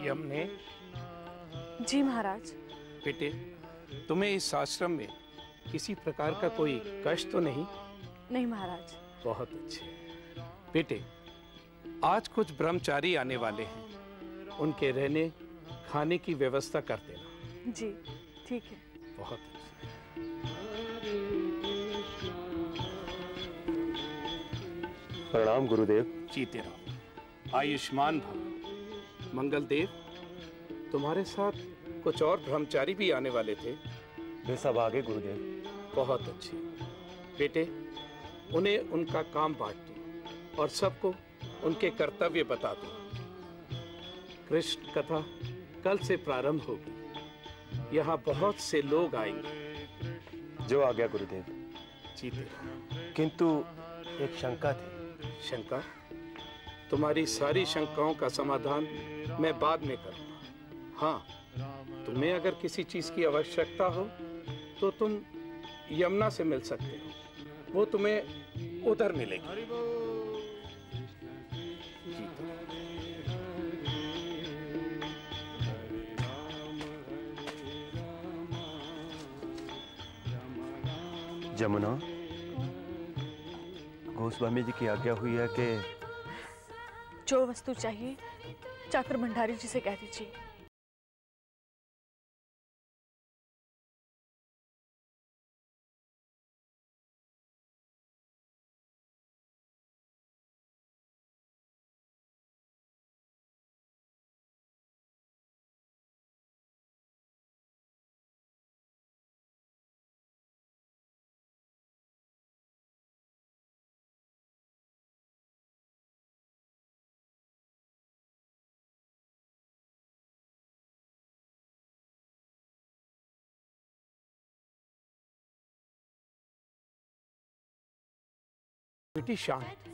यमने। जी महाराज। बेटे, तुम्हें इस आश्रम में किसी प्रकार का कोई कष्ट तो नहीं? नहीं महाराज। बहुत अच्छे। बेटे, आज कुछ ब्रह्मचारी आने वाले हैं, उनके रहने खाने की व्यवस्था कर देना। जी ठीक है। बहुत अच्छे। प्रणाम गुरुदेव। जीते रहो, आयुष्मान भव। मंगल देव, तुम्हारे साथ कुछ और ब्रह्मचारी भी आने वाले थे? वे सब आगे गुरुदेव। बहुत अच्छे। बेटे, उन्हें उनका काम बांट दो और सबको उनके कर्तव्य बता दो। कृष्ण कथा कल से प्रारंभ होगी। यहाँ बहुत से लोग आएंगे। जो आ गया गुरुदेव। जीते रहो। किंतु एक शंका थी। शंका? तुम्हारी सारी शंकाओं का समाधान मैं बाद में करूंगा। हाँ, तुम्हें अगर किसी चीज की आवश्यकता हो तो तुम यमुना से मिल सकते हो, वो तुम्हें उधर मिलेगी। जमुना, गोस्वामी जी की आज्ञा हुई है कि जो वस्तु चाहिए चाकर भंडारी जी से कह दीजिए। बेटी शांत।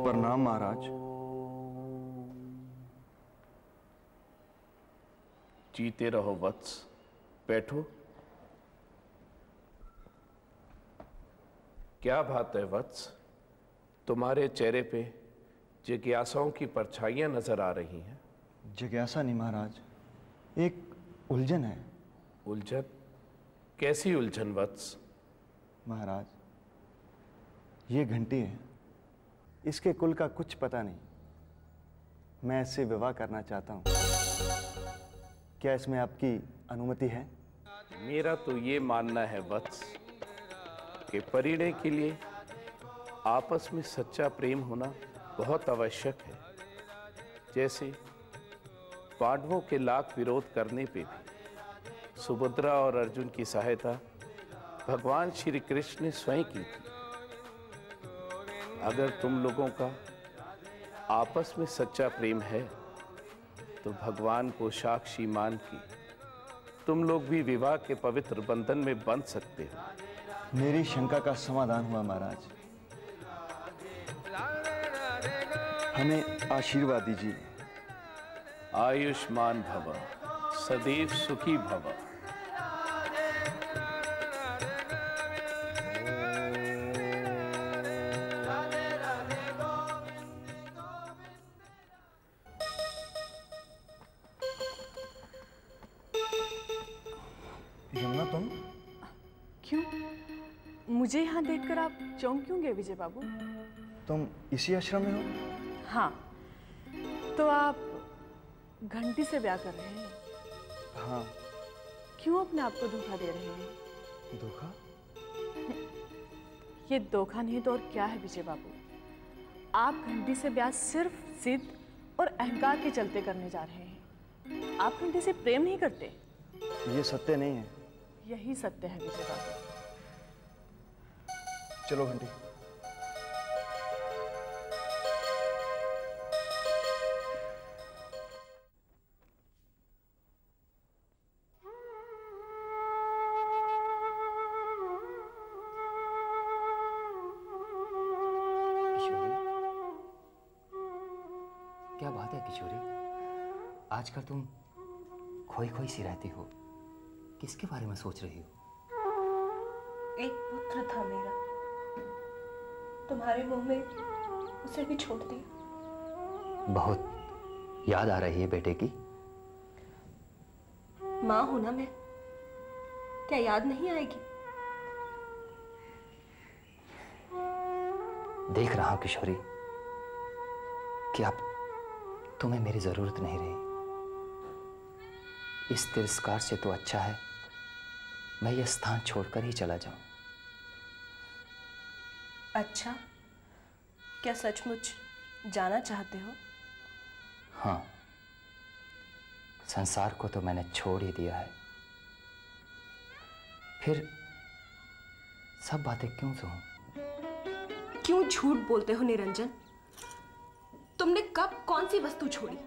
प्रणाम महाराज। जीते रहो वत्स, बैठो। क्या बात है वत्स, तुम्हारे चेहरे पे जिज्ञासाओं की परछाइयां नजर आ रही हैं। जिज्ञासा नहीं महाराज, एक उलझन है। उलझन? कैसी उलझन वत्स? महाराज, ये घंटी है, इसके कुल का कुछ पता नहीं। मैं इससे विवाह करना चाहता हूँ। क्या इसमें आपकी अनुमति है? मेरा तो ये मानना है वत्स कि परिणय के लिए आपस में सच्चा प्रेम होना बहुत आवश्यक है। जैसे पांडवों के लाख विरोध करने पे भी सुभद्रा और अर्जुन की सहायता भगवान श्री कृष्ण ने स्वयं की थी। अगर तुम लोगों का आपस में सच्चा प्रेम है तो भगवान को साक्षी मान के तुम लोग भी विवाह के पवित्र बंधन में बंध सकते हो। मेरी शंका का समाधान हुआ महाराज। हमें आशीर्वाद दीजिए। आयुष्मान भव, सदैव सुखी भव। यमुना, तुम क्यों? मुझे यहाँ देखकर आप चौंक क्यों गए विजय बाबू? तुम इसी आश्रम में हो? हाँ, तो आप घंटी से ब्याह कर रहे हैं? हाँ। क्यों अपने आप को धोखा दे रहे हैं? धोखा? ये धोखा नहीं तो और क्या है विजय बाबू? आप घंटी से ब्याह सिर्फ जिद और अहंकार के चलते करने जा रहे हैं। आप घंटी से प्रेम नहीं करते। ये सत्य नहीं है। यही सत्य है विजय बाबू। चलो घंटी। क्या बात है किशोरी, आजकल तुम खोई खोई सी रहती हो, किसके बारे में सोच रही हो? एक पुत्र था मेरा, तुम्हारे मुंह में उसे भी छोड़ दिया। बहुत याद आ रही है बेटे की? माँ हूं ना मैं, क्या याद नहीं आएगी? देख रहा हूं किशोरी कि अब तुम्हें मेरी जरूरत नहीं रही। इस तिरस्कार से तो अच्छा है मैं यह स्थान छोड़कर ही चला जाऊं। अच्छा, क्या सचमुच जाना चाहते हो? हाँ, संसार को तो मैंने छोड़ ही दिया है, फिर सब बातें क्यों कहूं? क्यों झूठ बोलते हो निरंजन? तुमने कब कौन सी वस्तु छोड़ी?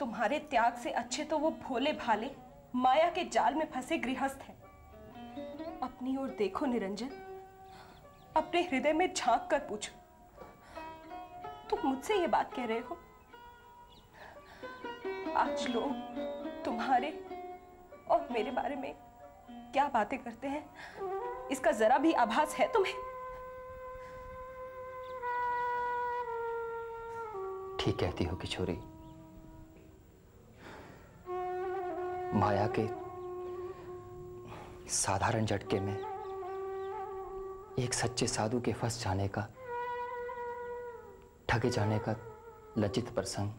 तुम्हारे त्याग से अच्छे तो वो भोले भाले माया के जाल में फंसे गृहस्थ हैं। अपनी ओर देखो निरंजन, अपने हृदय में झांक कर पूछो, तुम मुझसे ये बात कह रहे हो? आज लोग तुम्हारे और मेरे बारे में क्या बातें करते हैं, इसका जरा भी आभास है तुम्हें? ठीक कहती हो किशोरी, माया के साधारण झटके में एक सच्चे साधु के फंस जाने का, ठगे जाने का लज्जित प्रसंग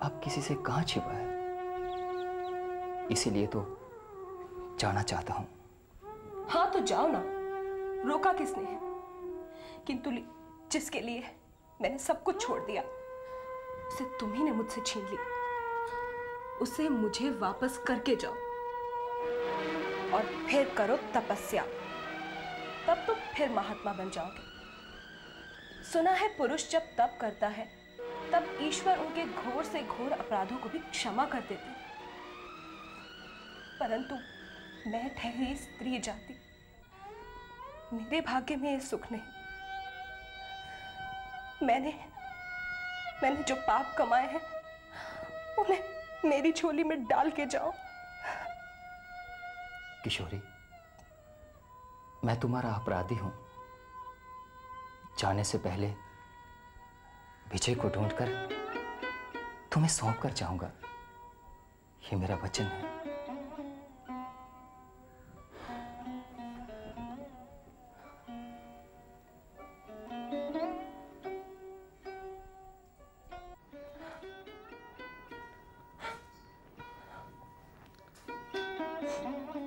अब किसी से कहां छिपा है। इसीलिए तो जाना चाहता हूं। हाँ तो जाओ ना, रोका किसने है? किंतु जिसके लिए मैंने सब कुछ छोड़ दिया, उसे तुम्ही ने मुझसे छीन ली। उसे मुझे वापस करके जाओ और फिर करो तपस्या, तब तो फिर महात्मा बन जाओगे। सुना है पुरुष जब तप करता है तब ईश्वर उनके घोर से घोर अपराधों को भी क्षमा कर देते हैं। परंतु मैं ठहरी स्त्री जाति, मेरे भाग्य में ये सुख नहीं। मैंने जो पाप कमाए हैं उन्हें मेरी झोली में डाल के जाओ। किशोरी, मैं तुम्हारा अपराधी हूं। जाने से पहले विजय को ढूंढकर तुम्हें सौंप कर जाऊंगा, ये मेरा वचन है।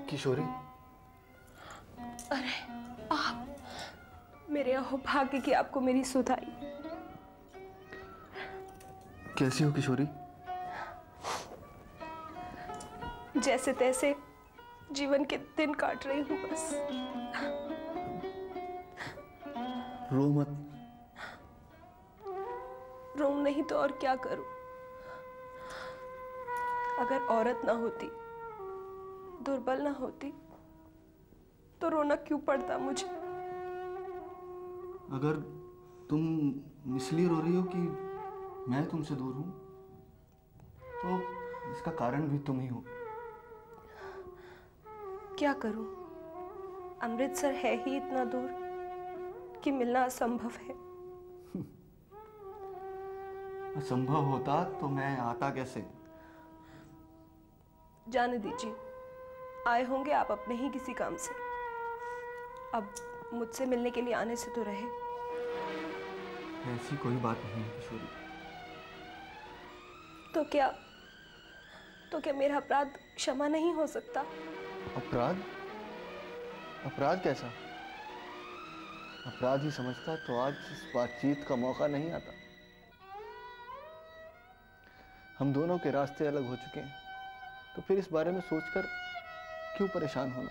किशोरी, अरे आप, मेरे अहोभाग्य की आपको मेरी सुध आई। कैसी हो किशोरी? जैसे तैसे जीवन के दिन काट रही हूं बस। रो मत। रो नहीं तो और क्या करूं? अगर औरत ना होती, दुर्बल ना होती, तो रोना क्यों पड़ता मुझे? अगर तुम इसलिए रो रही हो कि मैं तुमसे दूर हूं, तो इसका कारण भी तुम ही हो। क्या करूं? अमृतसर है ही इतना दूर कि मिलना असंभव है। असंभव होता तो मैं आता कैसे? जाने दीजिए, आए होंगे आप अपने ही किसी काम से। अब मुझसे मिलने के लिए आने से तो रहे। ऐसी कोई बात नहीं है किशोरी। तो क्या मेरा अपराध क्षमा नहीं हो सकता? अपराध? अपराध कैसा? अपराध ही समझता तो आज इस बातचीत का मौका नहीं आता। हम दोनों के रास्ते अलग हो चुके हैं, तो फिर इस बारे में सोचकर क्यों परेशान होना।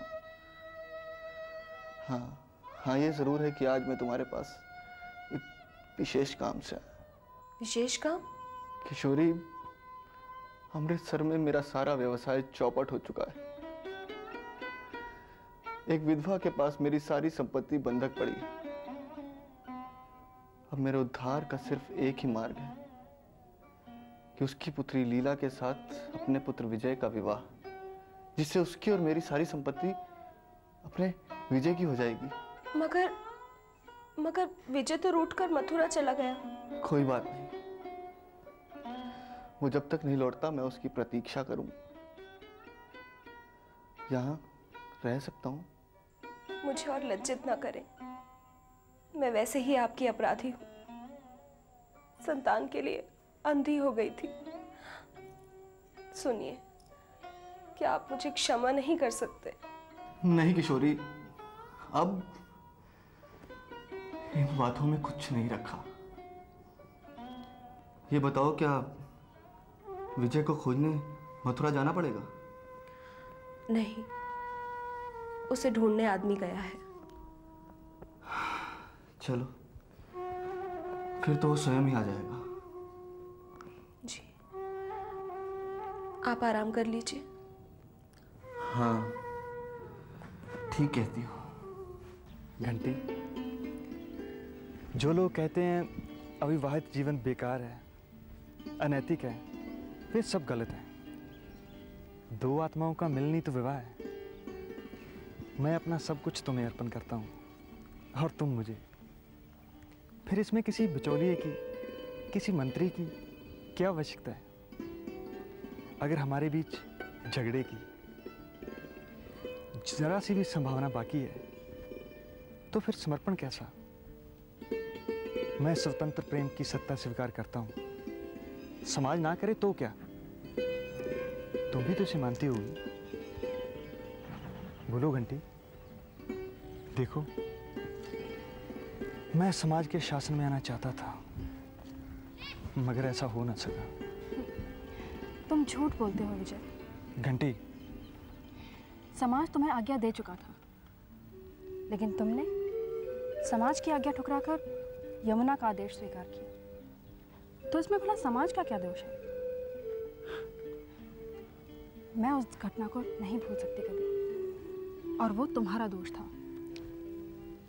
हाँ, ये जरूर है कि आज मैं तुम्हारे पास एक विशेष काम से आया। विशेष काम? किशोरी, अमृतसर में मेरा सारा व्यवसाय चौपट हो चुका है। एक विधवा के पास मेरी सारी संपत्ति बंधक पड़ी है। अब मेरे उद्धार का सिर्फ एक ही मार्ग है कि उसकी पुत्री लीला के साथ अपने पुत्र विजय का विवाह, जिससे उसकी और मेरी सारी संपत्ति अपने विजय की हो जाएगी। मगर विजय तो रूठ कर मथुरा चला गया। कोई बात नहीं, वो जब तक नहीं लौटता मैं उसकी प्रतीक्षा करूंगा। यहाँ रह सकता हूँ। मुझे और लज्जित ना करें, मैं वैसे ही आपकी अपराधी हूँ। संतान के लिए अंधी हो गई थी। सुनिए, क्या आप मुझे क्षमा नहीं कर सकते? नहीं किशोरी, अब इन बातों में कुछ नहीं रखा। ये बताओ, क्या विजय को खोजने मथुरा जाना पड़ेगा? नहीं, उसे ढूंढने आदमी गया है। चलो, फिर तो वो स्वयं ही आ जाएगा। जी, आप आराम कर लीजिए। हाँ, ठीक कहती हो। घंटी, जो लोग कहते हैं अविवाहित जीवन बेकार है, अनैतिक है, वे सब गलत हैं। दो आत्माओं का मिलनी तो विवाह है। मैं अपना सब कुछ तुम्हें अर्पण करता हूँ और तुम मुझे। फिर इसमें किसी बिचौलिए की, किसी मंत्री की क्या आवश्यकता है? अगर हमारे बीच झगड़े की जरा सी भी संभावना बाकी है तो फिर समर्पण कैसा? मैं स्वतंत्र प्रेम की सत्ता स्वीकार करता हूं। समाज ना करे तो क्या? तुम भी तो इसे मानती होगी। बोलो घंटी। देखो, मैं समाज के शासन में आना चाहता था, मगर ऐसा हो ना सका। तुम झूठ बोलते हो विजय। घंटी, समाज तुम्हें आज्ञा दे चुका था, लेकिन तुमने समाज की आज्ञा ठुकराकर यमुना का आदेश स्वीकार किया। तो इसमें भला समाज का क्या दोष है? मैं उस घटना को नहीं भूल सकती कभी, और वो तुम्हारा दोष था।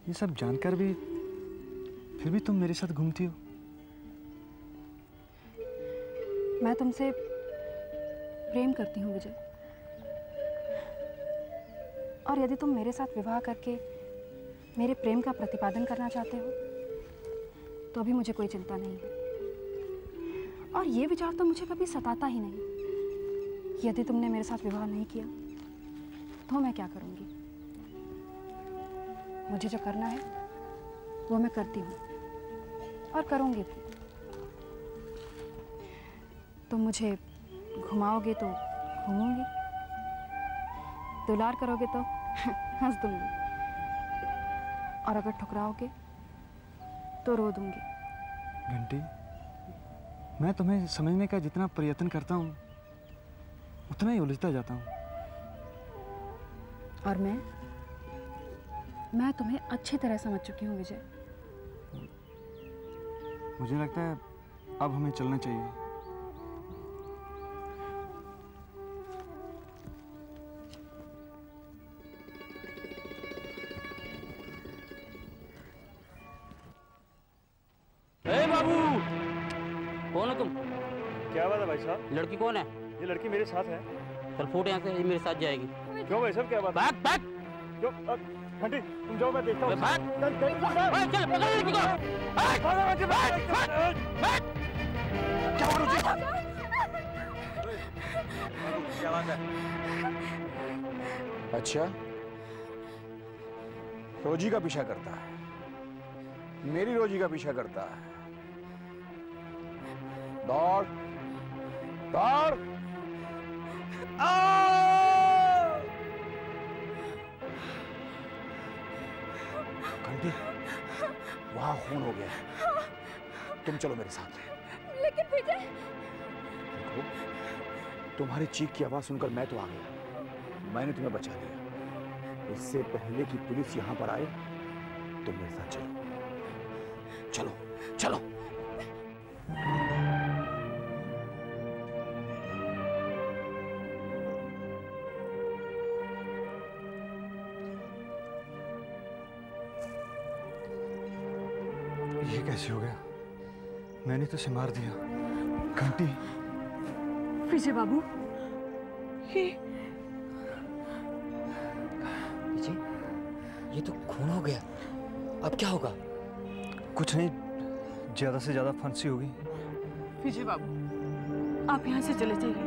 ये सब जानकर भी फिर भी तुम मेरे साथ घूमती हो। मैं तुमसे प्रेम करती हूँ विजय, और यदि तुम मेरे साथ विवाह करके मेरे प्रेम का प्रतिपादन करना चाहते हो तो अभी मुझे कोई चिंता नहीं है। और ये विचार तो मुझे कभी सताता ही नहीं। यदि तुमने मेरे साथ विवाह नहीं किया तो मैं क्या करूँगी? मुझे जो करना है वो मैं करती हूँ और करूँगी भी। तुम मुझे घुमाओगे तो घूमूंगी, दुलार करोगे तो हंस दूंगी, और अगर ठुकराओगे तो रो दूंगी। घंटी, मैं तुम्हें समझने का जितना प्रयत्न करता हूँ उतना ही उलझता जाता हूँ। और मैं तुम्हें अच्छी तरह समझ चुकी हूँ विजय। मुझे लगता है अब हमें चलना चाहिए। बाबू, कौन हो तुम? क्या बात है भाई साहब? लड़की कौन है? ये लड़की मेरे साथ है। चल फूट यहाँ से, ये मेरे साथ जाएगी। क्यों भाई साहब, क्या बात? भाग भाग। क्यों? घंटी, तुम जाओ, मैं देखता हूँ। भाग। चल चल पकड़ लड़की को। क्या बात है? अच्छा, रोजी का पीछा करता है, मेरी रोजी का पीछा करता है। दौड़ दौड़। घंटी, वहां खून हो गया, तुम चलो मेरे साथ। लेकिन विजय, देखो, तुम्हारी चीख की आवाज सुनकर मैं तो आ गया, मैंने तुम्हें बचा लिया। इससे पहले कि पुलिस यहां पर आए तुम मेरे साथ चलो, चलो चलो। ये कैसे हो गया? मैंने तो उसे मार दिया। घंटी। विजय बाबू, ये विजय, ये तो खून हो गया। अब क्या होगा? कुछ नहीं, ज्यादा से ज्यादा फांसी होगी। विजय बाबू, आप यहाँ से चले जाइए।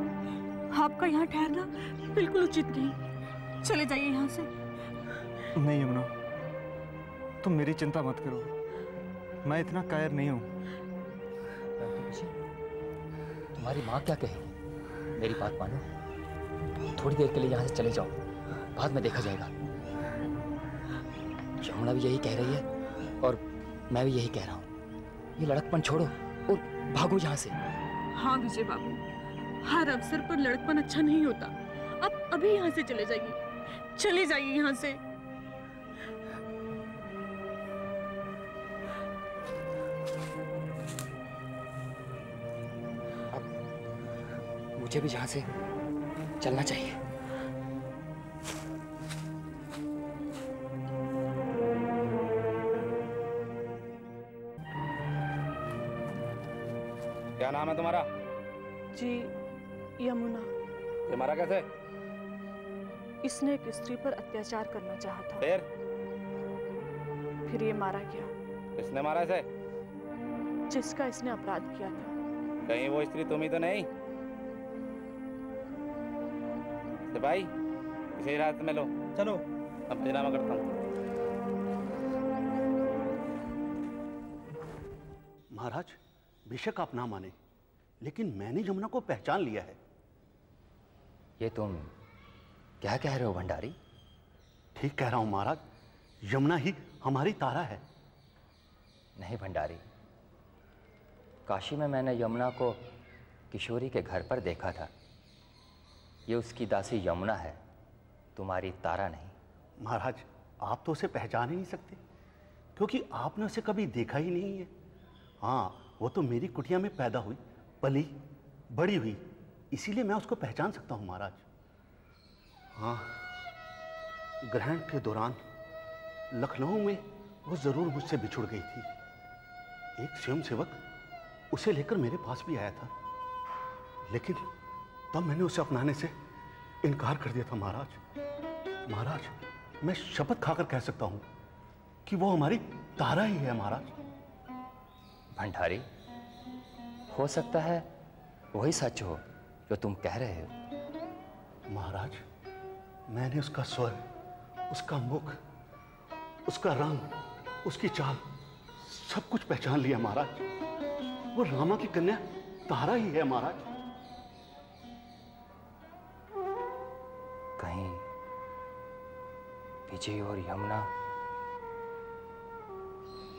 आपका यहाँ ठहरना बिल्कुल उचित नहीं। चले जाइए यहाँ से। नहीं यमुना, तुम मेरी चिंता मत करो। मैं इतना कायर नहीं हूं। तुम्हारी माँ क्या कहेगी? मेरी बात मानो, थोड़ी देर के लिए यहाँ से चले जाओ, बाद में देखा जाएगा। यमुना भी यही कह रही है और मैं भी यही कह रहा हूँ। ये लड़कपन छोड़ो और भागो यहाँ से। हाँ विजय बाबू, हर अवसर पर लड़कपन अच्छा नहीं होता। आप अभी यहाँ से चले जाइए। चले जाइए यहाँ से। मुझे भी यहाँ से चलना चाहिए। क्या नाम है तुम्हारा? जी, यमुना। ये मारा कैसे? इसने एक स्त्री पर अत्याचार करना चाहा था। फिर ये मारा गया। इसने मारा इसे? जिसका इसने अपराध किया था। कहीं वो स्त्री तुम ही तो नहीं? सिपाही, इसे हिरासत में लो। चलो, अब पंचनामा करता हूँ। महाराज, बेशक आप ना माने, लेकिन मैंने यमुना को पहचान लिया है। ये तुम क्या कह रहे हो भंडारी? ठीक कह रहा हूं महाराज, यमुना ही हमारी तारा है। नहीं भंडारी, काशी में मैंने यमुना को किशोरी के घर पर देखा था। ये उसकी दासी यमुना है, तुम्हारी तारा नहीं। महाराज, आप तो उसे पहचान ही नहीं सकते, क्योंकि आपने उसे कभी देखा ही नहीं है। हाँ, वो तो मेरी कुटिया में पैदा हुई, पली, बड़ी हुई, इसीलिए मैं उसको पहचान सकता हूँ महाराज। हाँ, ग्रहण के दौरान लखनऊ में वो जरूर मुझसे बिछुड़ गई थी। एक स्वयंसेवक उसे लेकर मेरे पास भी आया था, लेकिन तब मैंने उसे अपनाने से इनकार कर दिया था महाराज। महाराज, मैं शपथ खाकर कह सकता हूं कि वो हमारी तारा ही है महाराज। भंडारी, हो सकता है वही सच हो जो तुम कह रहे हो। महाराज, मैंने उसका स्वर, उसका मुख, उसका रंग, उसकी चाल, सब कुछ पहचान लिया महाराज। वो रामा की कन्या तारा ही है महाराज। कहीं विजय और यमुना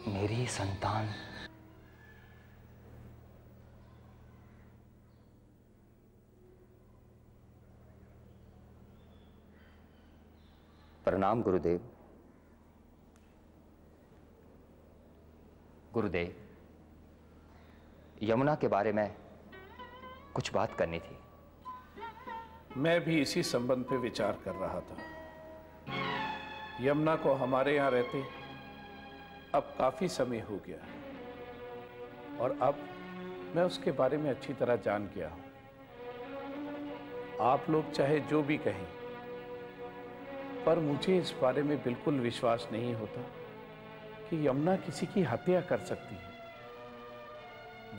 मेरी ही संतान? प्रणाम गुरुदेव। गुरुदेव, यमुना के बारे में कुछ बात करनी थी। मैं भी इसी संबंध पे विचार कर रहा था। यमुना को हमारे यहाँ रहते अब काफी समय हो गया है और अब मैं उसके बारे में अच्छी तरह जान गया हूं। आप लोग चाहे जो भी कहें, पर मुझे इस बारे में बिल्कुल विश्वास नहीं होता कि यमुना किसी की हत्या कर सकती है।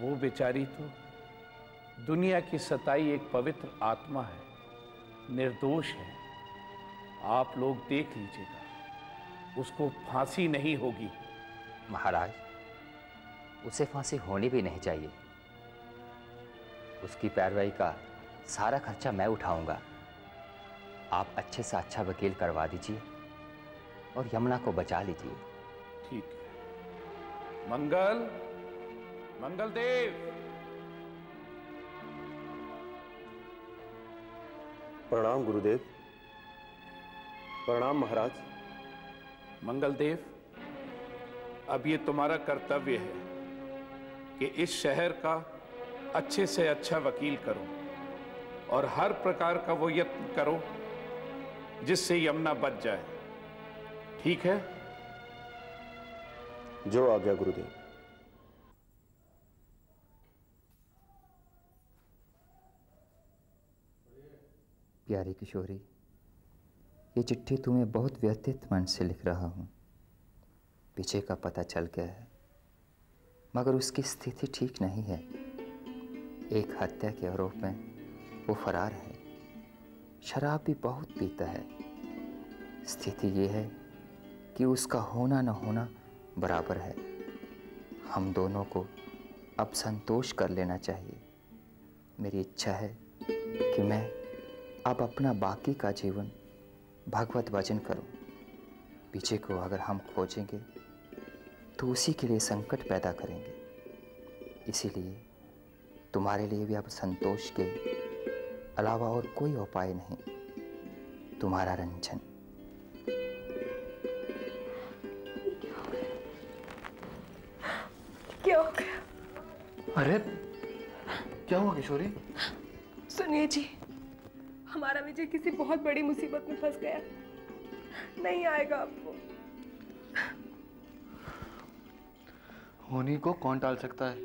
वो बेचारी तो दुनिया की सताई एक पवित्र आत्मा है, निर्दोष है। आप लोग देख लीजिएगा, उसको फांसी नहीं होगी। महाराज, उसे फांसी होनी भी नहीं चाहिए। उसकी पैरवाई का सारा खर्चा मैं उठाऊंगा। आप अच्छे से अच्छा वकील करवा दीजिए और यमुना को बचा लीजिए। ठीक है। मंगल, मंगल देव। प्रणाम गुरुदेव। प्रणाम महाराज। मंगलदेव, अब ये तुम्हारा कर्तव्य है कि इस शहर का अच्छे से अच्छा वकील करो और हर प्रकार का वो यत्न करो जिससे यमुना बच जाए। ठीक है? जो आज्ञा गुरुदेव। प्यारी किशोरी, ये चिट्ठी तुम्हें बहुत व्यथित मन से लिख रहा हूँ। पीछे का पता चल गया है, मगर उसकी स्थिति ठीक नहीं है। एक हत्या के आरोप में वो फरार है। शराब भी बहुत पीता है। स्थिति ये है कि उसका होना न होना बराबर है। हम दोनों को अब संतोष कर लेना चाहिए। मेरी इच्छा है कि मैं अब अपना बाकी का जीवन भगवत भजन करूं। पीछे को अगर हम खोजेंगे तो उसी के लिए संकट पैदा करेंगे। इसीलिए तुम्हारे लिए भी अब संतोष के अलावा और कोई उपाय नहीं। तुम्हारा रंजन। क्या हो गया? अरे क्या हुआ किशोरी? सुनिए जी, हमारा विजय किसी बहुत बड़ी मुसीबत में फंस गया। नहीं आएगा आपको। होनी को कौन टाल सकता है?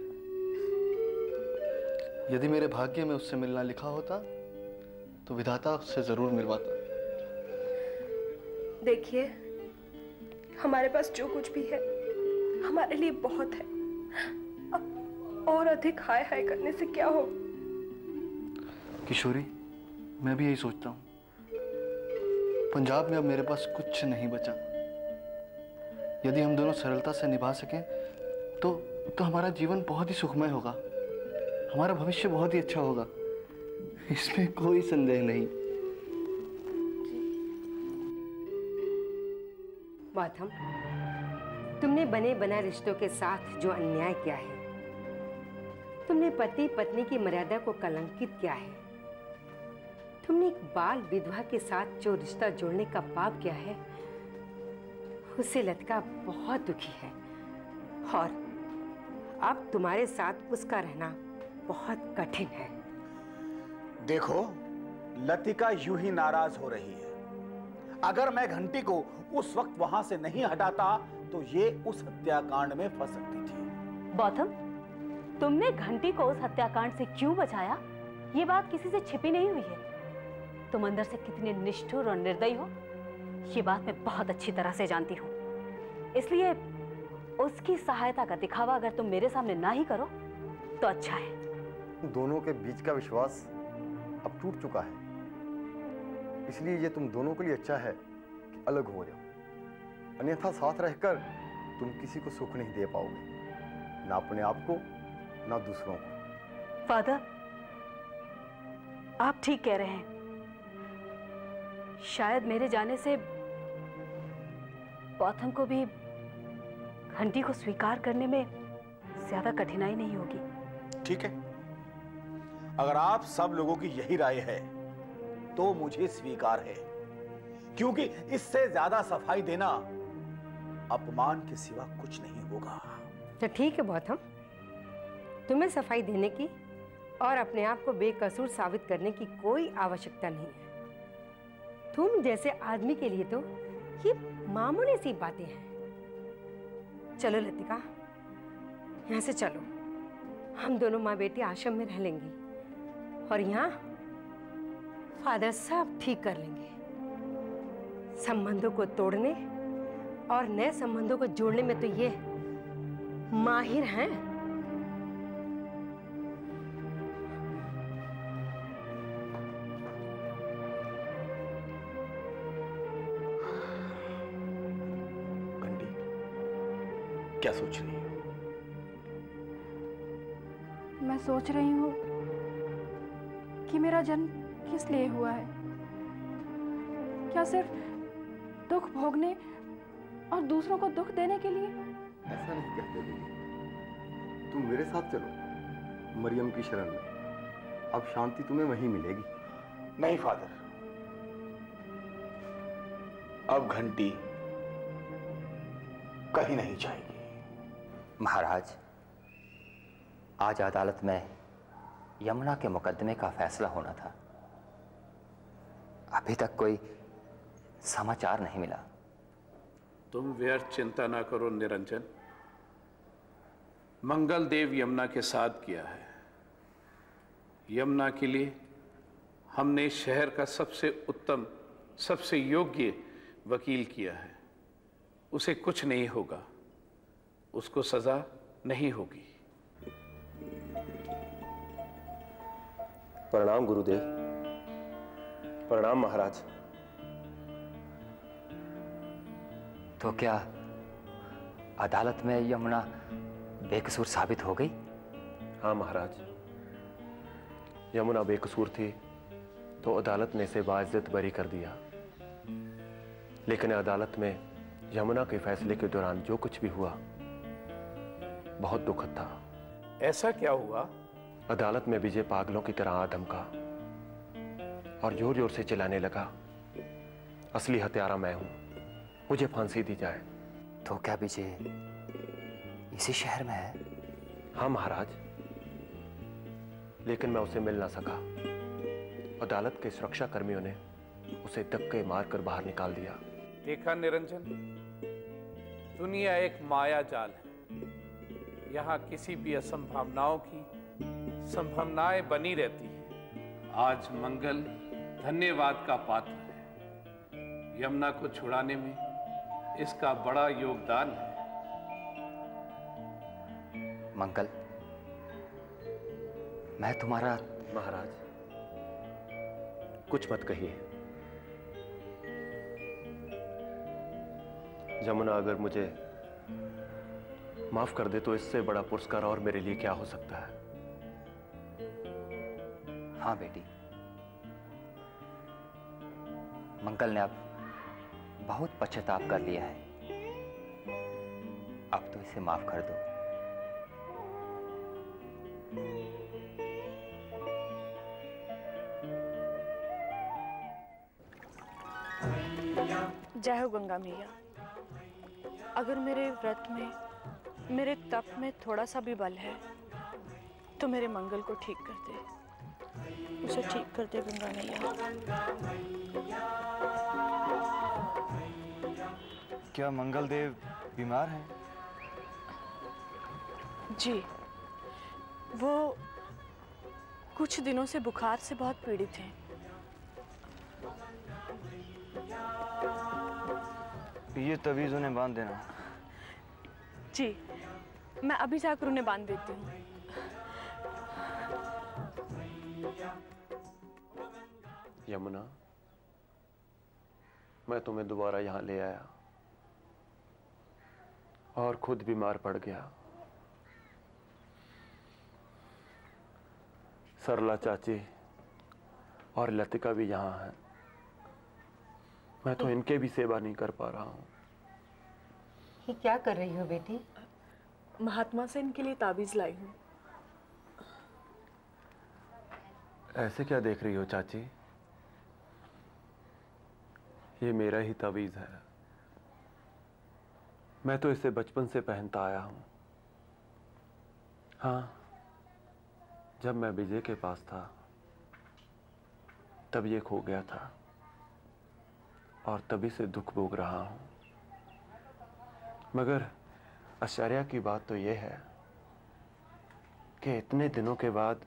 यदि मेरे भाग्य में उससे मिलना लिखा होता तो विधाता उससे जरूर मिलवाता। देखिए, हमारे पास जो कुछ भी है हमारे लिए बहुत है। अब और अधिक हाय हाय करने से क्या हो? किशोरी, मैं भी यही सोचता हूँ। पंजाब में अब मेरे पास कुछ नहीं बचा। यदि हम दोनों सरलता से निभा सकें तो हमारा जीवन बहुत ही सुखमय होगा। हमारा भविष्य बहुत ही अच्छा होगा, इसमें कोई संदेह नहीं। गौतम, तुमने बने बनाए रिश्तों के साथ जो अन्याय किया है, तुमने पति पत्नी की मर्यादा को कलंकित किया है, तुमने एक बाल विधवा के साथ जो रिश्ता जोड़ने का पाप किया है, उससे लतिका बहुत दुखी है और अब तुम्हारे साथ उसका रहना बहुत कठिन है। देखो, लतिका यूं ही नाराज हो रही है। अगर मैं घंटी को उस वक्त वहां से नहीं हटाता तो ये उस हत्याकांड में फंस सकती थी। गौतम, तुमने घंटी को उस हत्याकांड से क्यों बचाया, ये बात किसी से छिपी नहीं हुई है। तुम अंदर से कितने निष्ठुर और निर्दयी हो, ये बात मैं बहुत अच्छी तरह से जानती हूँ। इसलिए उसकी सहायता का दिखावा अगर तुम मेरे सामने ना ही करो तो अच्छा है। दोनों के बीच का विश्वास अब टूट चुका है, इसलिए ये तुम दोनों के लिए अच्छा है कि अलग हो जाओ। अन्यथा साथ रहकर तुम किसी को सुख नहीं दे पाओगे, ना अपने आप को ना दूसरों को। फादर, आप ठीक कह रहे हैं। शायद मेरे जाने से गौतम को भी घंटी को स्वीकार करने में ज्यादा कठिनाई नहीं होगी। ठीक है, अगर आप सब लोगों की यही राय है तो मुझे स्वीकार है, क्योंकि इससे ज्यादा सफाई देना अपमान के सिवा कुछ नहीं होगा। तो ठीक है गौतम, तुम्हें सफाई देने की और अपने आप को बेकसूर साबित करने की कोई आवश्यकता नहीं है। तुम जैसे आदमी के लिए तो ये मामूली सी बातें हैं। चलो लतिका, यहाँ से चलो। हम दोनों माँ बेटी आश्रम में रह लेंगी और यहाँ फादर सब ठीक कर लेंगे। संबंधों को तोड़ने और नए संबंधों को जोड़ने में तो ये माहिर हैं। क्या सोच रही हो? मैं सोच रही हूँ कि मेरा जन्म किस लिए हुआ है। क्या सिर्फ दुख भोगने और दूसरों को दुख देने के लिए? ऐसा नहीं कहते दीदी, तुम मेरे साथ चलो मरियम की शरण में। अब शांति तुम्हें वहीं मिलेगी। नहीं फादर, अब घंटी कहीं नहीं जाएगी। महाराज, आज अदालत में यमुना के मुकदमे का फैसला होना था। अभी तक कोई समाचार नहीं मिला। तुम व्यर्थ चिंता ना करो निरंजन। मंगल देव यमुना के साथ किया है। यमुना के लिए हमने शहर का सबसे उत्तम, सबसे योग्य वकील किया है। उसे कुछ नहीं होगा, उसको सजा नहीं होगी। प्रणाम गुरुदेव। प्रणाम महाराज। तो क्या अदालत में यमुना बेकसूर साबित हो गई? हाँ महाराज, यमुना बेकसूर थी तो अदालत ने इसे बाइज्जत बरी कर दिया। लेकिन अदालत में यमुना के फैसले के दौरान जो कुछ भी हुआ बहुत दुखद था। ऐसा क्या हुआ? अदालत में विजय पागलों की तरह आ धमका और जोर जोर से चिल्लाने लगा, असली हत्यारा मैं हूं, मुझे फांसी दी जाए। तो क्या विजय इसी शहर में है? हाँ महाराज, लेकिन मैं उसे मिल ना सका। अदालत के सुरक्षा कर्मियों ने उसे धक्के मारकर बाहर निकाल दिया। देखा निरंजन, दुनिया एक माया जाल है। यहाँ किसी भी असंभावनाओं की संभावनाएं बनी रहती है। आज मंगल धन्यवाद का पात्र है। यमुना को छुड़ाने में इसका बड़ा योगदान है। मंगल, मैं तुम्हारा... महाराज, कुछ मत कहिए। यमुना अगर मुझे माफ कर दे तो इससे बड़ा पुरस्कार और मेरे लिए क्या हो सकता है। हाँ बेटी, मंगल ने अब बहुत पश्चाताप कर लिया है। अब तो इसे माफ कर दो। जय हो गंगा मैया। अगर मेरे व्रत में, मेरे तप में थोड़ा सा भी बल है तो मेरे मंगल को ठीक कर दे, उसे ठीक कर दे गंगा मैया। क्या मंगल देव बीमार हैं? जी, वो कुछ दिनों से बुखार से बहुत पीड़ित हैं। ये तवीज़ उन्हें बांध देना। जी, मैं अभी जाकर उन्हें बांध देती हूँ। यमुना, मैं तुम्हें दोबारा यहां ले आया और खुद बीमार पड़ गया। सरला चाची और लतिका भी यहां हैं। मैं तो इनके भी सेवा नहीं कर पा रहा हूं। ये क्या कर रही हो बेटी? महात्मा से इनके लिए ताबीज लाई हूँ। ऐसे क्या देख रही हो चाची? ये मेरा ही ताबीज है। मैं तो इसे बचपन से पहनता आया हूं। हाँ, जब मैं विजय के पास था तब ये खो गया था और तभी से दुख भोग रहा हूं। मगर आश्चर्य की बात तो यह है कि इतने दिनों के बाद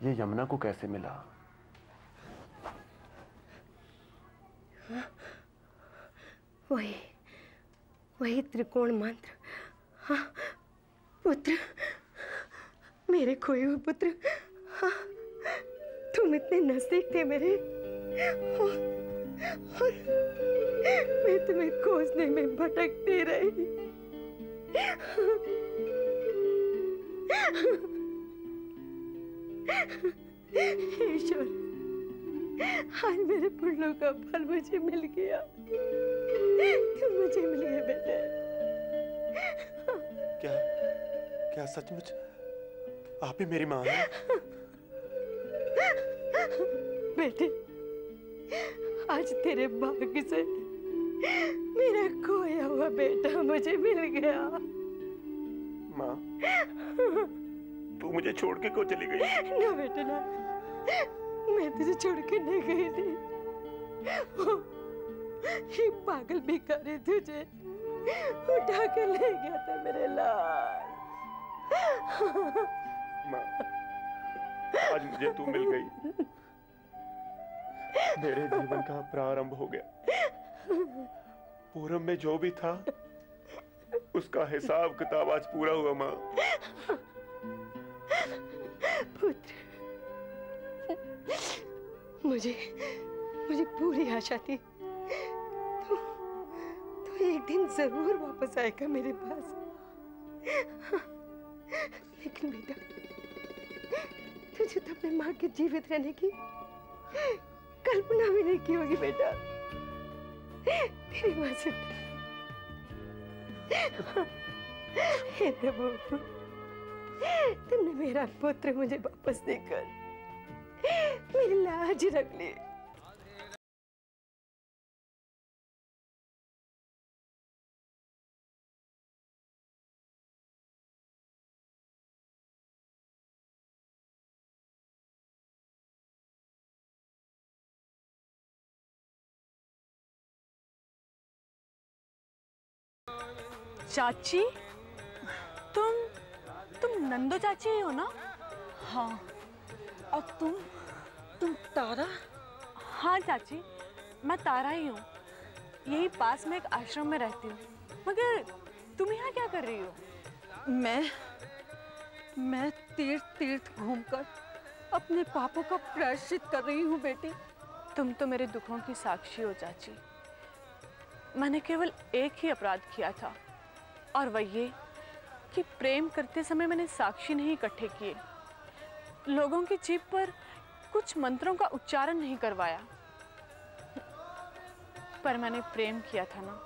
ये यमुना को कैसे मिला। वही त्रिकोण मंत्र। हाँ, पुत्र, मेरे खोए हुए पुत्र। हाँ, तुम इतने नजदीक थे मेरे। और मैं तुम्हें खोजने में भटकती रही। ईश्वर, आज मेरे पुण्यों का फल मुझे मिल गया। तुम मुझे मिल गए बेटे। क्या सचमुच आप ही मेरी माँ हैं? बेटे, आज तेरे भाग्य से मेरा खोया हुआ बेटा मुझे मिल गया। माँ, तू मुझे छोड़ के क्यों चली गई? ना बेटा ना, मैं तुझे छोड़ के नहीं गई थी। ये पागल भिखारी तुझे उठा के ले गया था मेरे लाल। माँ, आज मुझे तू मिल गई। मेरे जीवन का प्रारंभ हो गया। पूरब में जो भी था उसका हिसाब किताब आज पूरा हुआ। माँ, पुत्र, मुझे पूरी आशा थी तो एक दिन जरूर वापस आएगा मेरे पास। लेकिन बेटा, तुझे तो अपनी माँ के जीवित रहने की कल्पना भी नहीं की होगी बेटा। तेरी माँ से हे प्रभु, तुमने मेरा पुत्र मुझे वापस देकर मेरी लाज रख ली। चाची, तुम नंदो चाची ही हो ना? हाँ। और तुम तारा? हाँ चाची, मैं तारा ही हूँ। यही पास में एक आश्रम में रहती हूँ। मगर तुम यहाँ क्या कर रही हो? मैं तीर्थ घूमकर अपने पापों का प्रायश्चित कर रही हूँ बेटी। तुम तो मेरे दुखों की साक्षी हो चाची। मैंने केवल एक ही अपराध किया था, और वह ये कि प्रेम करते समय मैंने साक्षी नहीं इकट्ठे किए, लोगों की जीभ पर कुछ मंत्रों का उच्चारण नहीं करवाया। पर मैंने प्रेम किया था ना,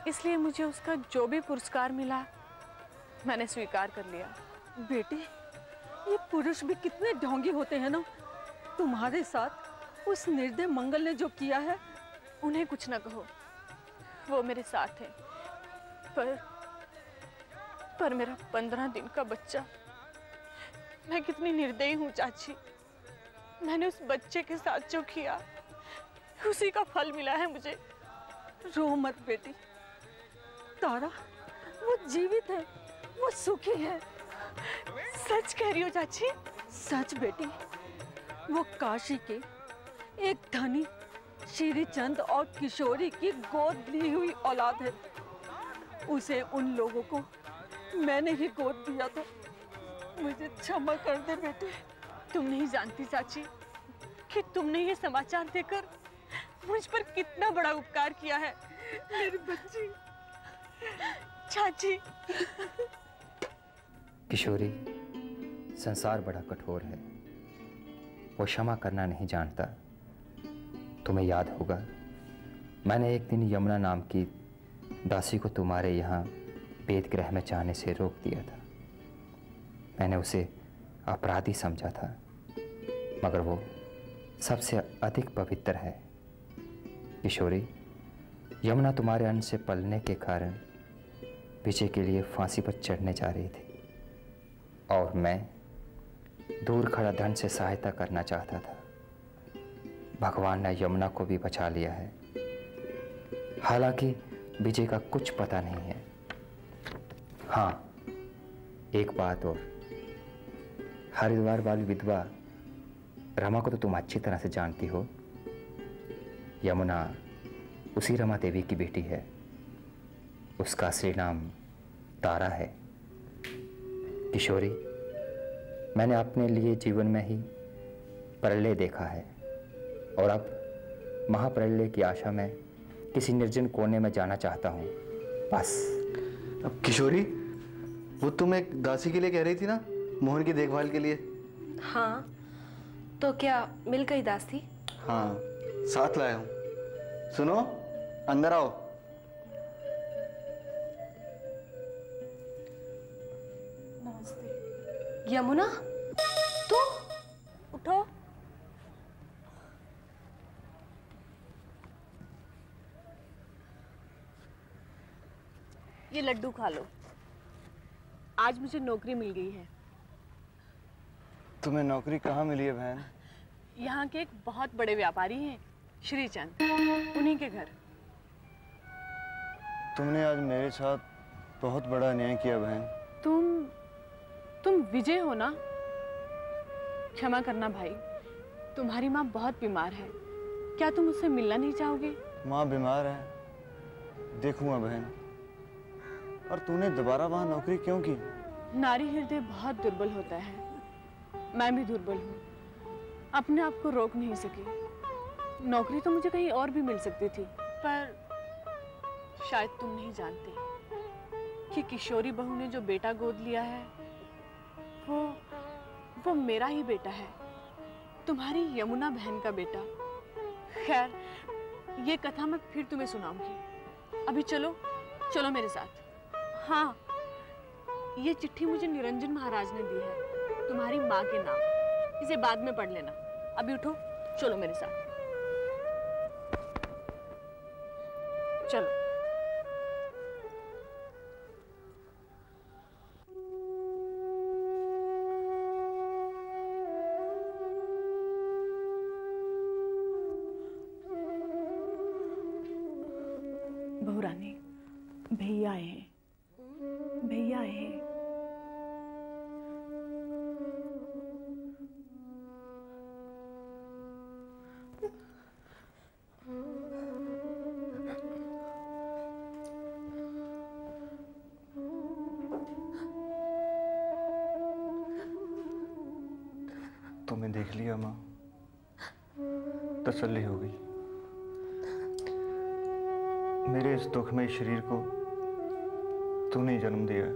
इसलिए मुझे उसका जो भी पुरस्कार मिला मैंने स्वीकार कर लिया। बेटी, ये पुरुष भी कितने ढोंगी होते हैं ना। तुम्हारे साथ उस निर्दय मंगल ने जो किया है। उन्हें कुछ न कहो, वो मेरे साथ है। पर मेरा 15 दिन का बच्चा, मैं कितनी निर्दयी हूँ चाची। मैंने उस बच्चे के साथ जो किया उसी का फल मिला है मुझे। रो मत बेटी, तारा वो जीवित है, वो सुखी है। सच कह रही हो चाची? सच बेटी, वो काशी के एक धनी श्रीचंद और किशोरी की गोद ली हुई औलाद है। उसे उन लोगों को मैंने ही गोद दिया था। मुझे क्षमा कर दे बेटी। तुम नहीं जानती चाची कि तुमने ये समाचार देकर मुझ पर कितना बड़ा उपकार किया है। मेरी बच्ची। चाची। किशोरी, संसार बड़ा कठोर है, वो क्षमा करना नहीं जानता। तुम्हें याद होगा, मैंने एक दिन यमुना नाम की दासी को तुम्हारे यहाँ वेदगृह में जाने से रोक दिया था। मैंने उसे अपराधी समझा था, मगर वो सबसे अधिक पवित्र है। किशोरी, यमुना तुम्हारे अन्न से पलने के कारण विजय के लिए फांसी पर चढ़ने जा रही थी, और मैं दूर खड़ा धन से सहायता करना चाहता था। भगवान ने यमुना को भी बचा लिया है। हालांकि विजय का कुछ पता नहीं है। हाँ, एक बात और, हरिद्वार वाली विधवा रमा को तो तुम अच्छी तरह से जानती हो। यमुना उसी रमा देवी की बेटी है। उसका असली नाम तारा है। किशोरी, मैंने अपने लिए जीवन में ही प्रलय देखा है, और अब महाप्रलय की आशा में किसी निर्जन कोने में जाना चाहता हूँ, बस। अब किशोरी, वो तुम एक दासी के लिए कह रही थी ना, मोहन की देखभाल के लिए? हाँ, तो क्या मिल गई दासी? हाँ, साथ लाया हूँ। सुनो, अंदर आओ। नमस्ते। यमुना, तू? उठो। ये लड्डू खा लो। आज मुझे नौकरी मिल गई है। तुम्हें नौकरी कहाँ मिली है बहन? यहाँ के एक बहुत बड़े व्यापारी हैं, श्रीचंद, उन्हीं के घर। तुमने आज मेरे साथ बहुत बड़ा अन्याय किया बहन। तुम विजय हो ना? क्षमा करना भाई, तुम्हारी माँ बहुत बीमार है। क्या तुम उससे मिलना नहीं चाहोगे? माँ बीमार है, देखूंगा बहन। और तूने दोबारा वहाँ नौकरी क्यों की? नारी हृदय बहुत दुर्बल होता है। मैं भी दुर्बल हूँ, अपने आप को रोक नहीं सकी। नौकरी तो मुझे कहीं और भी मिल सकती थी, पर शायद तुम नहीं जानते कि किशोरी बहू ने जो बेटा गोद लिया है वो मेरा ही बेटा है, तुम्हारी यमुना बहन का बेटा। खैर, ये कथा मैं फिर तुम्हें सुनाऊंगी। अभी चलो मेरे साथ। हाँ, ये चिट्ठी मुझे निरंजन महाराज ने दी है, तुम्हारी माँ के नाम। इसे बाद में पढ़ लेना। अभी उठो, चलो मेरे साथ। चलो। बहुरानी, भैया आए हैं, भैया आए हैं। तुम्हें देख लिया माँ, तसल्ली हो गई। मेरे इस दुखमय शरीर को तूने जन्म दिया है।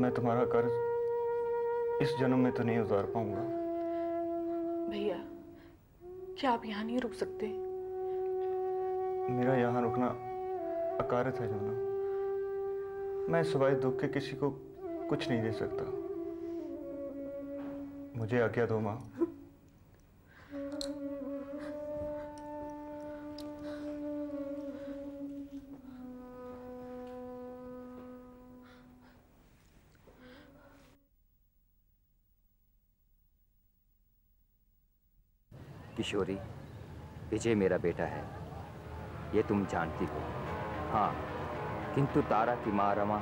मैं तुम्हारा कर्ज इस जन्म में तो नहीं उतार पाऊंगा। भैया, क्या आप यहाँ नहीं रुक सकते? मेरा यहाँ रुकना अकारत है जमुना। मैं सिवाय दुख के किसी को कुछ नहीं दे सकता। मुझे आज्ञा दो माँ। किशोरी, विजय मेरा बेटा है, ये तुम जानती हो। हाँ, किंतु तारा की माँ रमा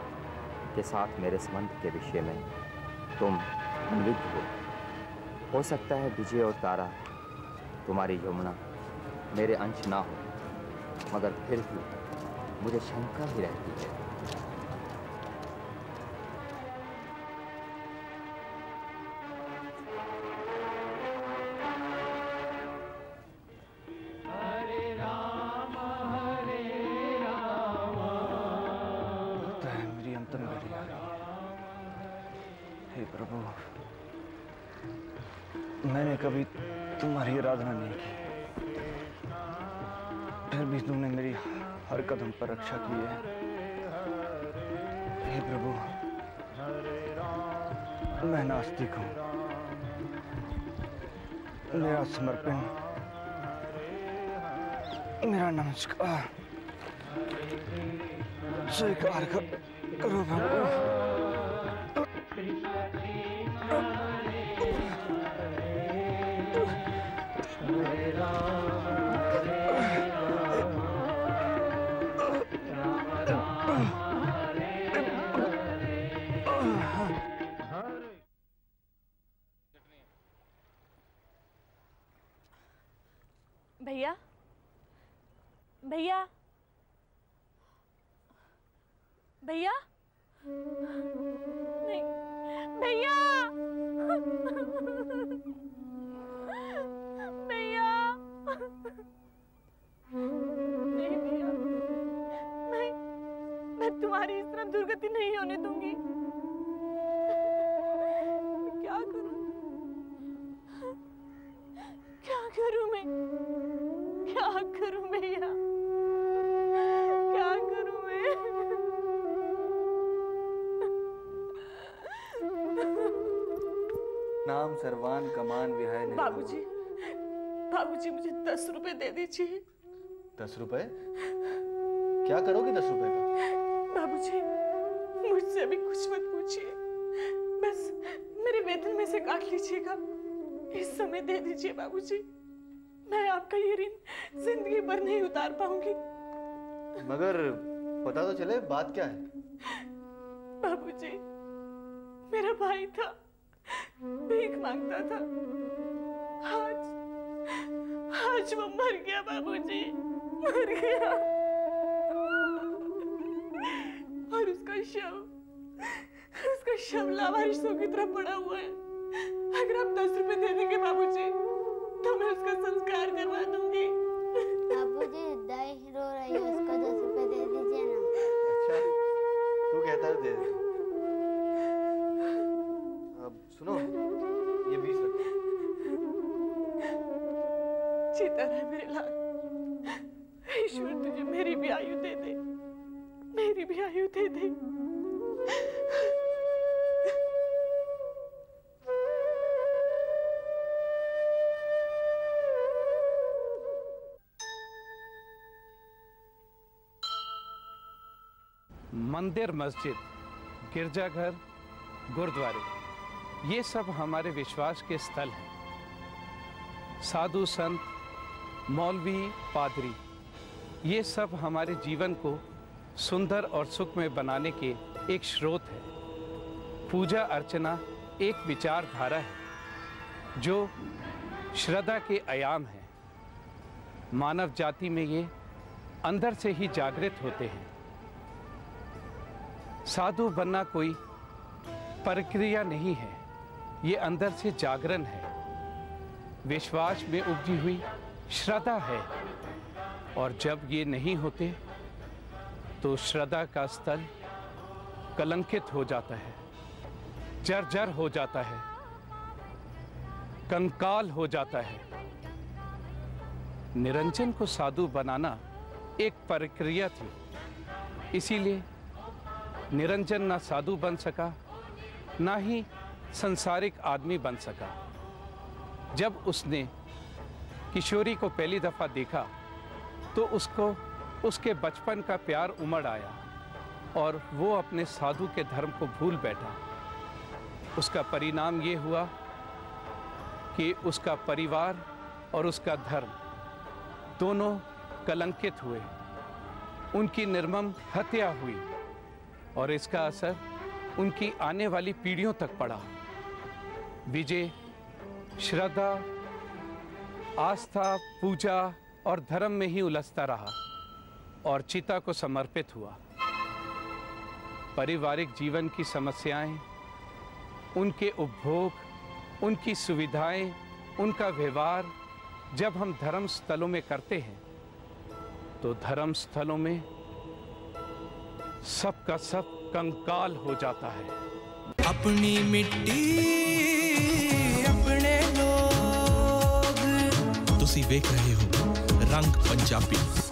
के साथ मेरे संबंध के विषय में तुम अनभिज्ञ हो सकता है विजय और तारा, तुम्हारी यमुना मेरे अंश ना हो, मगर फिर भी मुझे शंका ही रहती है। मैंने कभी तुम्हारी आराधना नहीं की, फिर भी तुमने मेरी हर कदम पर रक्षा की है। हे प्रभु, मैं नास्तिक हूँ, मेरा समर्पण, मेरा नमस्कार स्वीकार करो प्रभु। भैया, भैया, भैया, नहीं, भैया, भैया, नहीं भैया, मैं तुम्हारी इस तरह दुर्गति नहीं होने दूंगी। क्या करूं? क्या करूं मैं? क्या करूं भैया? क्या करूं मैं? नाम सर्वान कमान विहाय निर्भय। बाबूजी, बाबूजी मुझे 10 रुपए दे दीजिए। 10 रुपए? क्या करोगी 10 रुपए का? बाबूजी, मुझसे अभी कुछ मत पूछिए, बस मेरे वेतन में से काट लीजिएगा। इस समय दे दीजिए बाबूजी, मैं आपका ये ऋण जिंदगी भर नहीं उतार पाऊंगी। मगर पता तो चले बात क्या है। बाबूजी, मेरा भाई था, भीख मांगता था, आज वो मर गया बाबूजी, मर गया। और उसका शव लावारिसों की तरफ पड़ा हुआ है। अगर आप 10 रुपए दे देंगे बाबूजी, तो मैं उसका संस्कार करवा दूंगी। बाबूजी, दाई रो रही है, उसको 10 रुपए दे दीजिए ना। अच्छा, तू कहता है दे। अब सुनो, ये 20 रखो। जीता रहे मेरे लाल, ईश्वर तुझे मेरी भी आयु दे दे, मेरी भी आयु दे दे। मंदिर, मस्जिद, गिरजाघर, गुरुद्वारे, ये सब हमारे विश्वास के स्थल हैं। साधु संत, मौलवी, पादरी, ये सब हमारे जीवन को सुंदर और सुखमय बनाने के एक स्रोत है। पूजा अर्चना एक विचारधारा है जो श्रद्धा के आयाम है। मानव जाति में ये अंदर से ही जागृत होते हैं। साधु बनना कोई प्रक्रिया नहीं है, ये अंदर से जागरण है, विश्वास में उपजी हुई श्रद्धा है। और जब ये नहीं होते तो श्रद्धा का स्थल कलंकित हो जाता है, जर्जर हो जाता है, कंकाल हो जाता है। निरंजन को साधु बनाना एक प्रक्रिया थी, इसीलिए निरंजन ना साधु बन सका, ना ही संसारिक आदमी बन सका। जब उसने किशोरी को पहली दफा देखा तो उसको उसके बचपन का प्यार उमड़ आया और वो अपने साधु के धर्म को भूल बैठा। उसका परिणाम ये हुआ कि उसका परिवार और उसका धर्म दोनों कलंकित हुए, उनकी निर्मम हत्या हुई और इसका असर उनकी आने वाली पीढ़ियों तक पड़ा। विजय श्रद्धा, आस्था, पूजा और धर्म में ही उलझता रहा और चिता को समर्पित हुआ। पारिवारिक जीवन की समस्याएं, उनके उपभोग, उनकी सुविधाएं, उनका व्यवहार जब हम धर्म स्थलों में करते हैं तो धर्म स्थलों में सब का सब कंकाल हो जाता है। अपनी मिट्टी अपने लोग। तुसी देख रहे हो रंग पंजाबी।